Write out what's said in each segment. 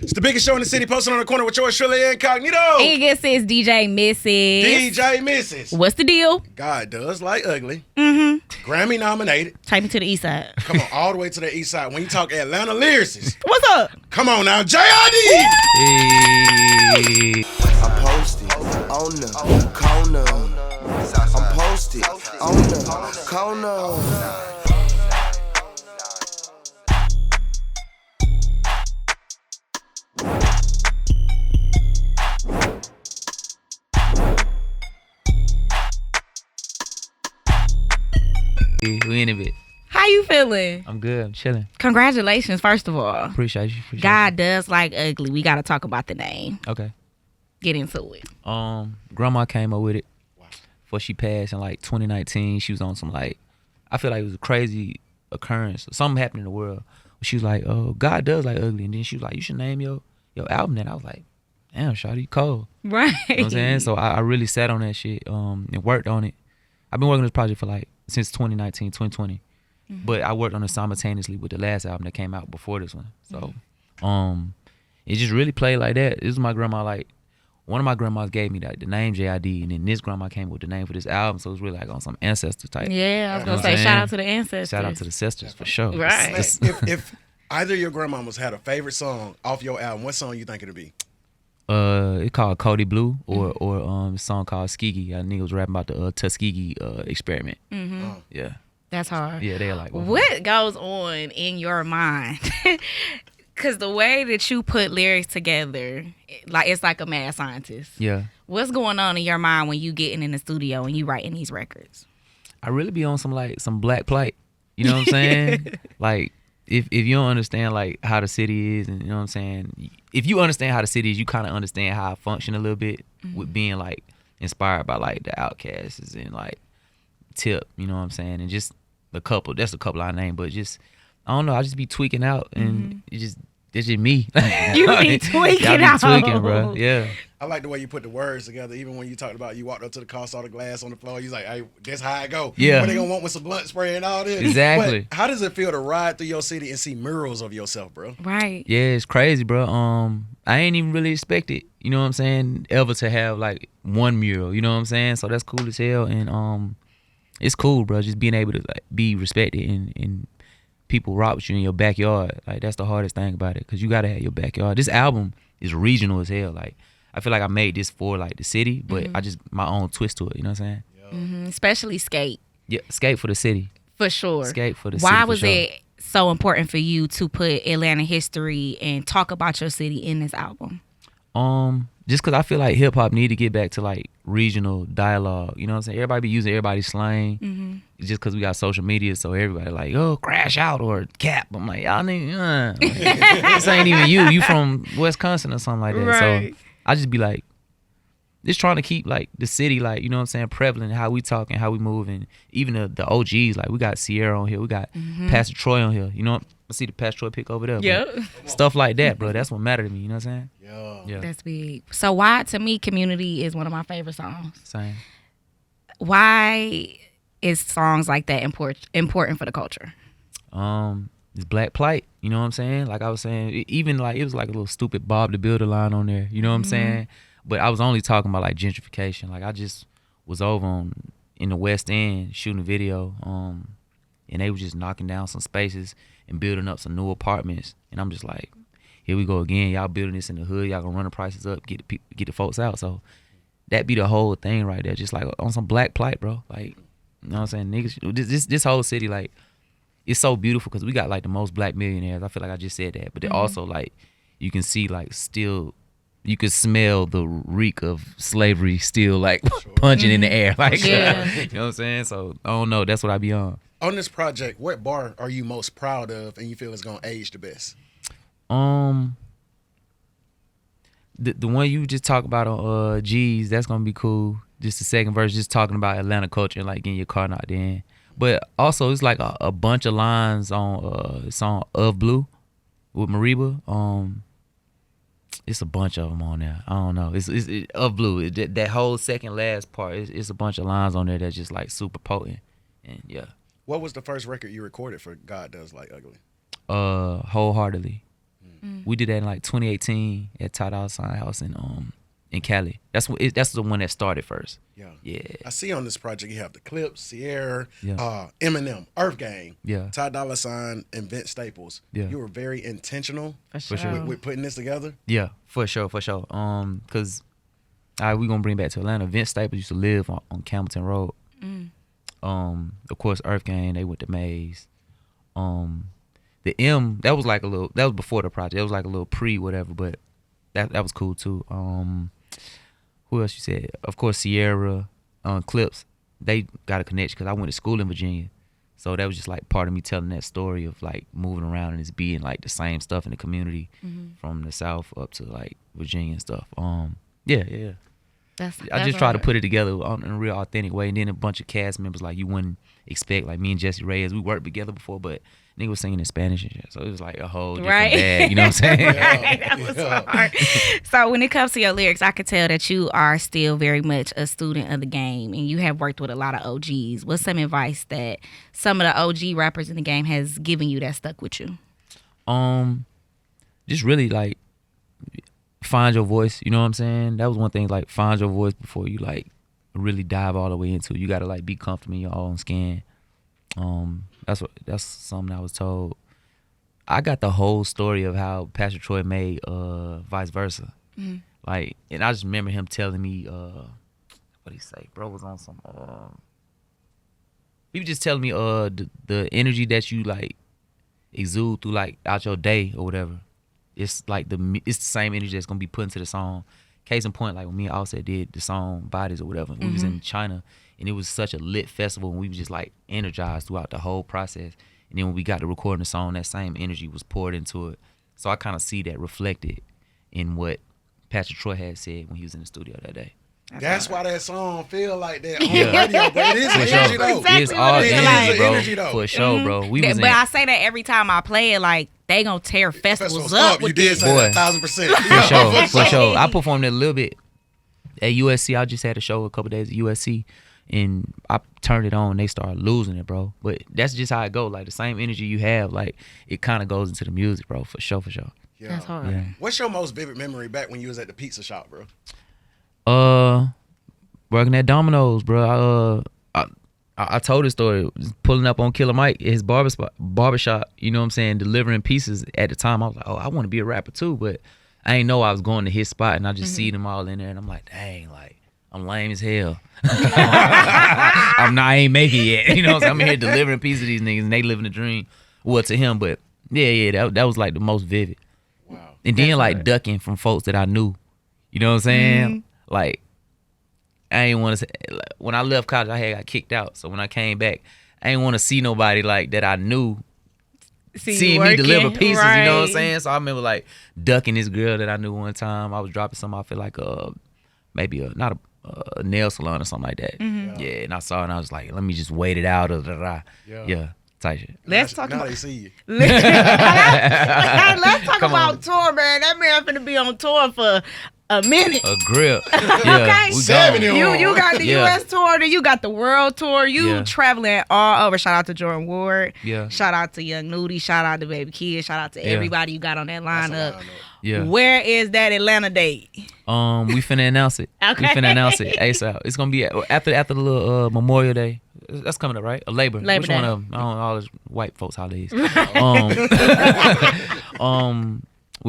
It's the biggest show in the city, posted on the corner with yours truly incognito. And your sis, DJ Mrs. DJ Mrs. What's the deal? God does like ugly. Mm-hmm. Grammy-nominated. Take me to the east side. Come on, all the way to the east side. When you talk Atlanta lyricists. What's up? Come on now, J.I.D. Hey. I'm posted on the corner. I'm posted on the corner. We in a bit. How you feeling? I'm good. I'm chilling. Congratulations, first of all. Appreciate you. God does like ugly. We got to talk about the name. Okay. Get into it. Grandma came up with it before she passed in like 2019. She was on some like, I feel like it was a crazy occurrence. Something happened in the world. She was like, "Oh, God does like ugly," and then she was like, "You should name your album that." I was like, "Damn, shawty, cold." Right. You know what I'm saying? So I really sat on that shit and worked on it. I've been working on this project for like since 2019, 2020. Mm-hmm. But I worked on it simultaneously with the last album that came out before this one. So it just really played like that. This is my grandma, like, one of my grandmas gave me the name J.I.D, and then this grandma came with the name for this album, so it was really like on some ancestor type. Yeah, I was going to say, shout out to the ancestors. Shout out to the sisters, for sure. Right. If either of your grandmamas had a favorite song off your album, what song you think it'd be? It's called Cody Blue, or a song called Skigi. A nigga was rapping about the Tuskegee experiment. Mm-hmm. Yeah. That's hard. Yeah, they're like, what goes on in your mind? Because the way that you put lyrics together, like it's like a mad scientist. Yeah. What's going on in your mind when you getting in the studio and you writing these records? I really be on some black plight. You know what I'm saying? Like, if you don't understand like how the city is, and you know what I'm saying, if you understand how the city is, you kind of understand how I function a little bit with being like inspired by like the Outcasts and like Tip. You know what I'm saying? And just that's a couple I named, but just I don't know. I just be tweaking out, and it's just me. You be tweaking out, tweaking, bro. Yeah. I like the way you put the words together. Even when you talked about you walked up to the car, saw the glass on the floor, you was like, "Hey, that's how I go." Yeah. What they gonna want with some blunt spray and all this? Exactly. But how does it feel to ride through your city and see murals of yourself, bro? Right. Yeah, it's crazy, bro. I ain't even really expected, you know what I'm saying, ever to have like one mural. You know what I'm saying? So that's cool as hell, and it's cool, bro. Just being able to like be respected and people rock with you in your backyard. Like, that's the hardest thing about it, because you gotta have your backyard. This album is regional as hell. Like, I feel like I made this for like the city, but I just my own twist to it. You know what I'm saying? Especially skate. Yeah, skate for the city. For sure. Skate for the city. Why was it so important for you to put Atlanta history and talk about your city in this album? Just because I feel like hip hop need to get back to like regional dialogue. You know what I'm saying? Everybody be using everybody's slang. Just because we got social media, so everybody like, oh, crash out or cap. I'm like, y'all niggas, this ain't even you. You from Wisconsin or something like that. Right. So I just be like, just trying to keep like the city, like, you know what I'm saying, prevalent, how we talk and how we move, and even the OGs, like we got Sierra on here, we got Pastor Troy on here. You know, I see the Pastor Troy pick over there. Yeah. Stuff like that, bro. That's what matter to me. You know what I'm saying? Yeah. That's big. So why, to me, Community is one of my favorite songs. Same. Why is songs like that important for the culture? It's black plight. You know what I'm saying? Like I was saying, even like it was like a little stupid Bob the Builder line on there. You know what I'm saying? But I was only talking about like gentrification. Like I just was over in the West End shooting a video, and they was just knocking down some spaces and building up some new apartments. And I'm just like, here we go again. Y'all building this in the hood. Y'all gonna run the prices up, get the folks out. So that be the whole thing right there. Just like on some black plight, bro. Like, you know what I'm saying? Niggas, this whole city, like, it's so beautiful because we got like the most black millionaires. I feel like I just said that. But then also like you can see like still, you could smell the reek of slavery still like punching in the air. Like, you know what I'm saying? So I don't know. That's what I be on. On this project, what bar are you most proud of and you feel is gonna age the best? The one you just talked about on G's, that's gonna be cool. Just the second verse, just talking about Atlanta culture and like getting your car knocked in. But also it's like a bunch of lines on song Of Blue with Mariba. It's a bunch of them on there. I don't know. It's Of Blue. That whole second last part, it's a bunch of lines on there that's just like super potent. And yeah. What was the first record you recorded for God Does Like Ugly? Wholeheartedly. We did that in like 2018 at Ty Sign House in Cali. That's the one that started first. Yeah. Yeah. I see on this project you have the Clips, Sierra, Yeah. Eminem, Earth Gang, Yeah. Ty Dolla $ign, and Vince Staples. Yeah. You were very intentional For sure. with putting this together. Yeah, for sure. Cause we gonna bring back to Atlanta. Vince Staples used to live on Campbellton Road. Of course, Earth Gang, they went to Maze. The M, that was before the project. It was like a little pre whatever, but that was cool too. Who else you said? Of course, Sierra, Clips. They got a connection because I went to school in Virginia, so that was just like part of me telling that story of like moving around and it's being like the same stuff in the community from the South up to like Virginia and stuff. Yeah. I just try to put it together in a real authentic way, and then a bunch of cast members like you wouldn't expect, like me and Jesse Reyes. We worked together before, but nigga was singing in Spanish and shit, so it was like a whole different bag. You know what I'm saying? That was hard. So when it comes to your lyrics, I could tell that you are still very much a student of the game, and you have worked with a lot of OGs. What's some advice that some of the OG rappers in the game has given you that stuck with you? Just really like find your voice. You know what I'm saying? That was one thing. Like find your voice before you like really dive all the way into it. You gotta like be comfortable in your own skin. That's something I was told. I got the whole story of how Pastor Troy made Vice Versa. Like, and I just remember him telling me what he say, bro was on some he was just telling me the energy that you like exude through like out your day or whatever. It's like it's the same energy that's gonna be put into the song. Case in point, like when me and Offset did the song Bodies or whatever, we was in China and it was such a lit festival and we was just like energized throughout the whole process. And then when we got to recording the song, that same energy was poured into it. So I kind of see that reflected in what Pastor Troy had said when he was in the studio that day. That's why that song feel like that on the radio, but it is For energy sure. though. Exactly It's what all it is energy, like. bro. Energy, though. For sure, bro. We was But I say that every time I play it, like they gonna tear festivals up. You With did this. say that Boy. 1,000%. For sure. I performed it a little bit at USC. I just had a show a couple days at USC, and I turned it on. They started losing it, bro. But that's just how it goes. Like the same energy you have, like it kind of goes into the music, bro. For sure. Yeah. That's hard. Yeah. What's your most vivid memory back when you was at the pizza shop, bro? Working at Domino's, bro. I told this story. Pulling up on Killer Mike at his barbershop. You know what I'm saying? Delivering pieces. At the time, I was like, oh, I want to be a rapper too, but I ain't know I was going to his spot, and I just see them all in there, and I'm like, dang, like I'm lame as hell. I ain't make it yet. You know what I'm saying? I'm in here delivering pieces to these niggas, and they living the dream. Well, to him, but yeah, that was like the most vivid. Wow. And then like ducking from folks that I knew. You know what I'm saying? Like I ain't want to say, like, when I left college, I had got kicked out. So when I came back, I ain't want to see nobody like that I knew seeing me deliver pieces. Right. You know what I'm saying? So I remember like ducking this girl that I knew one time. I was dropping something off at like maybe not a nail salon or something like that. Yeah, and I saw her and I was like, let me just wait it out. Yeah, type shit. Let's talk now about. they see you. Let's talk Come about on. tour, man. That man finna be on tour for a minute. A grip. Yeah, Okay. we 70 gone. on. You got the Yeah. U.S. tour, then you got the world tour. You Yeah. traveling all over. Shout out to Jordan Ward. Yeah. Shout out to Young Nudie. Shout out to Baby Kid. Shout out to everybody you got on that That's a lineup. lineup. Yeah. Where is that Atlanta date? We finna announce it. Okay. We finna announce it ASAP. It's gonna be after the little Memorial Day. That's coming up, right? Labor. Which Day. one of them? I don't know, all those white folks holidays. We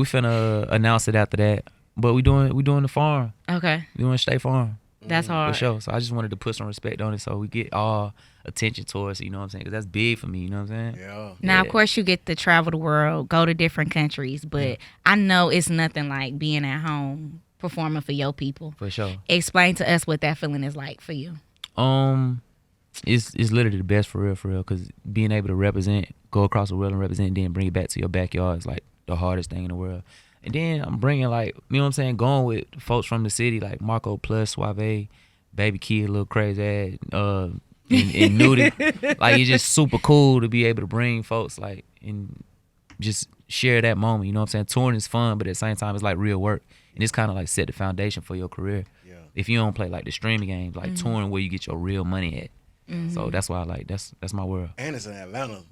finna announce it after that. But we doing the farm. Okay. We doing State Farm. That's hard. For sure. So I just wanted to put some respect on it so we get all attention towards it, you know what I'm saying? Because that's big for me, you know what I'm saying? Yeah. Now, of Yeah. course, you get to travel the world, go to different countries, but I know it's nothing like being at home performing for your people. For sure. Explain to us what that feeling is like for you. It's literally the best for real, because being able to represent, go across the world and represent, and then bring it back to your backyard is like the hardest thing in the world. And then I'm bringing like, you know what I'm saying, going with folks from the city like Marco Plus, Suave, Baby Kid, Little Crazy Ass, and Nudie. Like it's just super cool to be able to bring folks like and just share that moment. You know what I'm saying? Touring is fun, but at the same time it's like real work, and it's kind of like set the foundation for your career. Yeah. If you don't play like the streaming games, like touring where you get your real money at. So that's why I like that's my world. And it's in Atlanta.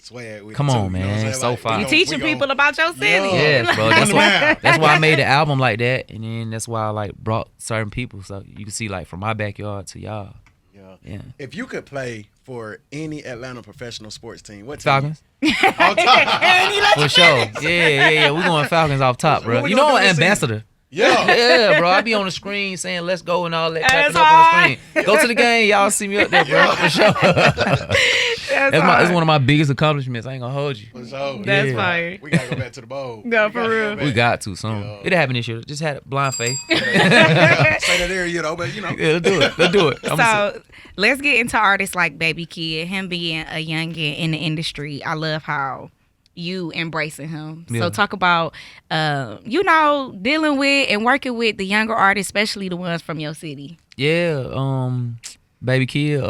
swag with Come it, too, on, you know man. what I'm saying? So fire. You we teaching gon- people about your city. Yes, bro. That's Wow. that's why I made the album like that, and then that's why I like brought certain people, so you can see like from my backyard to y'all. Yeah. Yeah. If you could play for any Atlanta professional sports team, what team? Falcons. Off top. For sure. Yeah. We going Falcons off top, bro. What we You gonna know, do this ambassador. Yeah. Yeah, bro. I be on the screen saying "Let's go" and all that, clapping That's up on hard. the screen. Go to the game, y'all see me up there, bro. For sure. That's one of my biggest accomplishments. I ain't gonna hold you. For sure. That's Yeah. fire. We gotta go back to the bowl. No, We for gotta real. go back. We got to soon. Yeah. It'll happen this year. Just had blind faith. Say that there, you know, but you know. Yeah, let's do it. So let's get into artists like Baby Kid, him being a youngin in the industry. I love how you embracing him. Yeah. So talk about, dealing with and working with the younger artists, especially the ones from your city. Yeah, Baby Kid,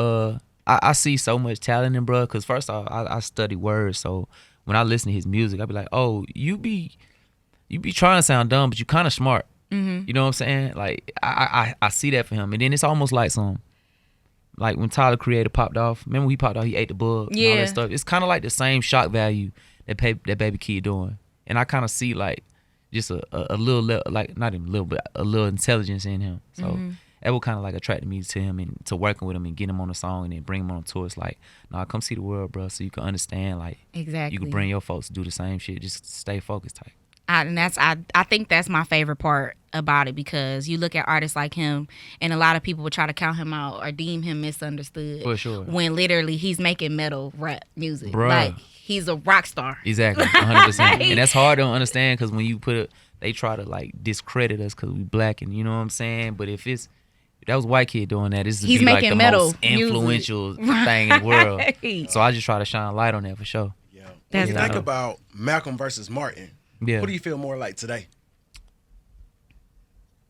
I see so much talent in bro, because first off, I study words, so when I listen to his music, I be like, oh, you be trying to sound dumb, but you kind of smart. Mm-hmm. You know what I'm saying? Like, I see that for him, and then it's almost like like when Tyler Creator popped off, remember when he popped off, he ate the bug and all Yeah. that stuff. It's kind of like the same shock value that Baby Kid doing, and I kind of see like just a little, like not even a little, but a little intelligence in him. So Mm-hmm. that would kind of like attract me to him and to working with him and getting him on a song and then bring him on a tour. It's like, nah, come see the world, bro, so you can understand. Like, Exactly. you can bring your folks to do the same shit. Just stay focused, type. I think that's my favorite part about it, because you look at artists like him and a lot of people would try to count him out or deem him misunderstood. For sure. When literally he's making metal rap music. Bruh. Like, he's a rock star. Exactly, 100%. And that's hard to understand because when you put it, they try to like discredit us because we black, and you know what I'm saying. But if that was white kid doing that, this would He's be like making the metal most influential music. thing in the world. Right. So I just try to shine a light on that for sure. Yeah. When That's you think dope. about Malcolm versus Martin, Yeah, who do you feel more like today?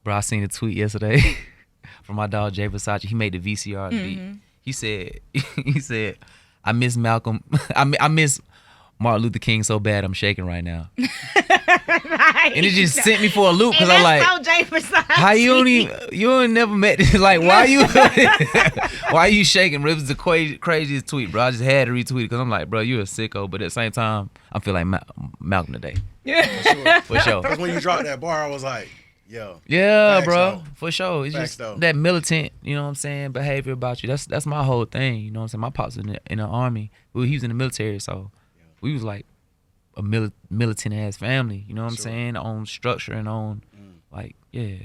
bro, I seen a tweet yesterday from my dog Jay Versace. He made the VCR beat. Mm-hmm. He said, I miss Malcolm. I miss Martin Luther King so bad I'm shaking right now. Right. And it just sent me for a loop because And I'm like, that's so Jay Versace. how you ain't never met this? Like, why you shaking, bro? It was the craziest tweet, bro. I just had to retweet it because I'm like, bro, you a sicko. But at the same time, I feel like Malcolm today. Yeah. For sure. Because when you dropped that bar, I was like, yo. Yeah, Facts, bro. though. For sure. It's Facts, just though. that militant, you know what I'm saying, behavior about you. That's my whole thing. You know what I'm saying? My pop's in the army. Well, he was in the military, so we was like a militant ass family. You know what I'm Sure. saying? On structure and on like, yeah.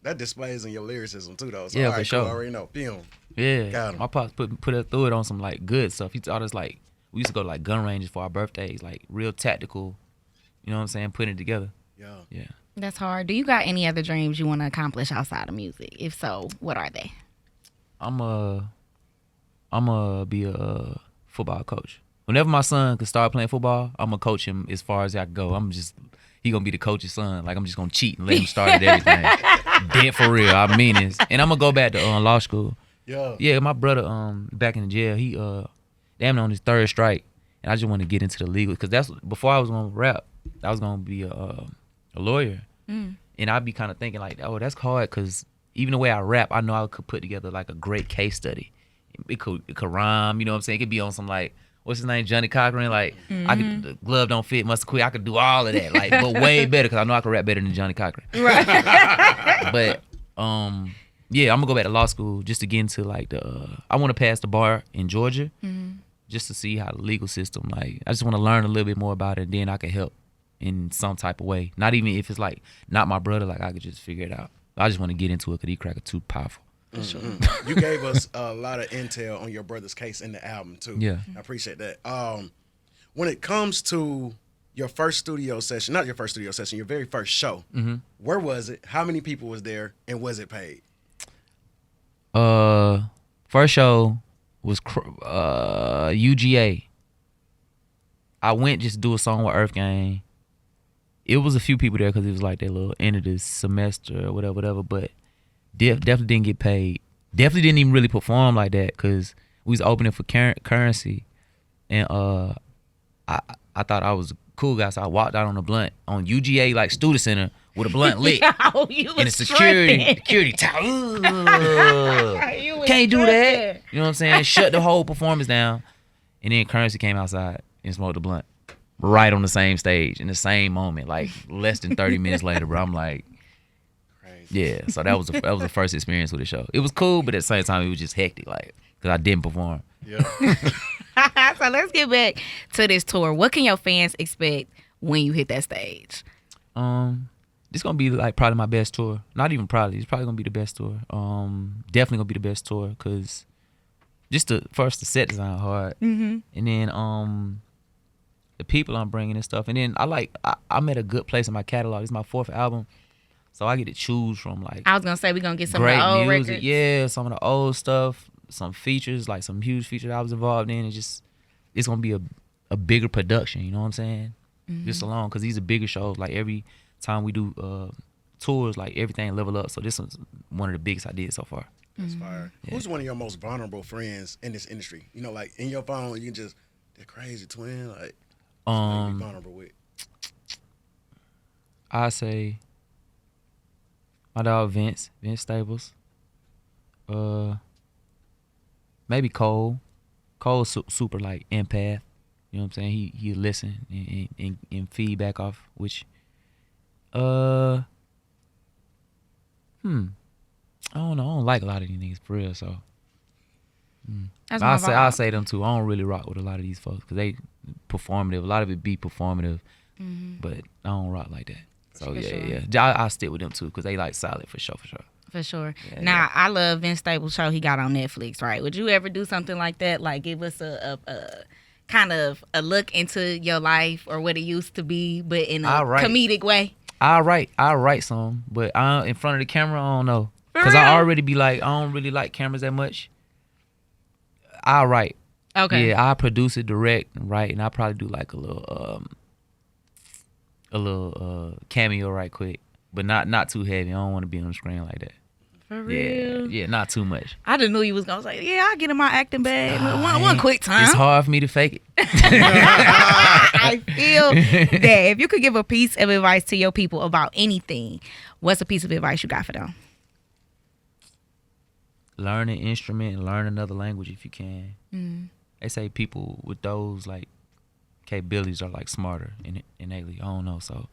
That displays in your lyricism too, though. So, Yeah, all for right, sure. Cool, I already know. Boom. Yeah, Got 'em. my pops put us through it on some like good stuff. He taught us like we used to go to like gun ranges for our birthdays, like real tactical. You know what I'm saying? Putting it together. Yeah. Yeah. That's hard. Do you got any other dreams you want to accomplish outside of music? If so, what are they? I'm be a football coach. Whenever my son could start playing football, I'm gonna coach him as far as I can go. He gonna be the coach's son. Like I'm just gonna cheat and let him start at everything. Dead for real. I mean this. And I'm gonna go back to law school. Yeah. Yeah, my brother back in the jail, he damn on his third strike, and I just want to get into the legal because that's before I was gonna rap. I was gonna be a lawyer, and I'd be kind of thinking like, oh, that's hard because even the way I rap, I know I could put together like a great case study. It could rhyme, you know what I'm saying? It could be on some like what's his name, Johnny Cochran. Like I could the glove don't fit, must quit. I could do all of that, like but way better because I know I could rap better than Johnny Cochran. Right. But yeah, I'm gonna go back to law school just to get into like I want to pass the bar in Georgia, just to see how the legal system. Like I just want to learn a little bit more about it, and then I can help in some type of way. Not even if it's like not my brother, like I could just figure it out. I just want to get into it because he cracker too powerful. You gave us a lot of intel on your brother's case in the album too. Yeah. I appreciate that. When it comes to your first studio session, not your first studio session, your very first show, where was it? How many people was there, and was it paid? First show was UGA. I went just to do a song with Earth Gang. It was a few people there because it was like their little end of the semester or whatever. But definitely didn't get paid. Definitely didn't even really perform like that because we was opening for Currency, and I thought I was a cool guy, so I walked out on a blunt on UGA like student center with a blunt lit. Oh, you And the security tower. Can't do that. You know what I'm saying? Shut the whole performance down. And then Currency came outside and smoked a blunt right on the same stage in the same moment, like less than 30 minutes later, bro. I'm like, Crazy. yeah. So that was the first experience with the show. It was cool, but at the same time, it was just hectic, like, because I didn't perform. Yeah. So let's get back to this tour. What can your fans expect when you hit that stage? This gonna be like probably my best tour. Not even probably. It's probably gonna be the best tour. Definitely gonna be the best tour because just the set design hard, and then the people I'm bringing and stuff, and then I'm at a good place in my catalog. It's my 4th album, so I get to choose from like I was gonna say we're gonna get some great of the old music, records. yeah, some of the old stuff, some features, like some huge features I was involved in, and just it's gonna be a bigger production. You know what I'm saying? Just alone because these are bigger shows. Like every time we do tours, like everything level up. So this was one of the biggest I did so far. That's fire. Yeah. Who's one of your most vulnerable friends in this industry? You know, like in your phone, you can just, they're crazy twin. Like, somebody be vulnerable with. I say my dog Vince Staples. Maybe Cole. Cole's super like empath. You know what I'm saying? He listen and feedback off, which I don't know. I don't like a lot of these niggas for real, so That's my vibe. I'll say them too. I don't really rock with a lot of these folks because they performative. A lot of it be performative, but I don't rock like that. So For sure. yeah. I'll stick with them too because they like solid for sure. For sure. Yeah, Now, I love Vince Staples' show he got on Netflix, right? Would you ever do something like that? Like give us a kind of a look into your life or what it used to be, but in a comedic way? I'll write some, but in front of the camera, I don't know. Because For real? I already be like, I don't really like cameras that much. I'll write. Okay. Yeah, I'll produce it, direct, and write, and I'll probably do like a little cameo right quick. But not too heavy. I don't want to be on the screen like that. For real? Yeah, not too much. I just knew you was going to say, yeah, I'll get in my acting bag. One quick time. It's hard for me to fake it. I feel that if you could give a piece of advice to your people about anything, what's a piece of advice you got for them? Learn an instrument and learn another language if you can. They say people with those like capabilities are like smarter innately. I don't know. So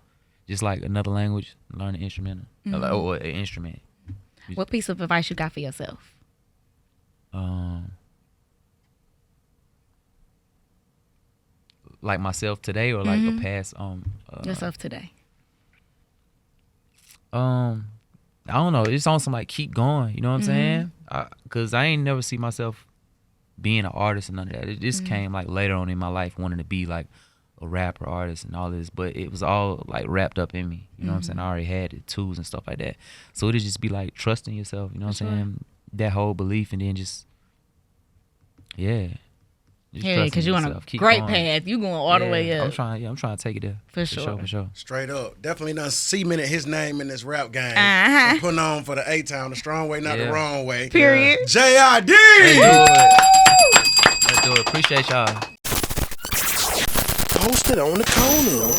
just like another language, learn an instrument or an instrument. What piece of advice you got for yourself? Like myself today or like a past Yourself today. I don't know. It's on some like keep going. You know what I'm saying? Cause I ain't never see myself being an artist and none of that. It just came like later on in my life wanting to be like a rapper, artist, and all this. But it was all like wrapped up in me. You know what I'm saying? I already had the tools and stuff like that. So it'd just be like trusting yourself. You know what I'm saying? That whole belief, and then just Just Yeah, because you're on a yourself. Keep great going. path. You going all the way up. I'm trying to take it there. For sure. For sure. Straight up. Definitely done cemented his name in this rap game. Uh-huh. Putting on for the A-Town, the strong way, not the wrong way. Period. J.I.D. Let's do it. Appreciate y'all. Posted on the corner.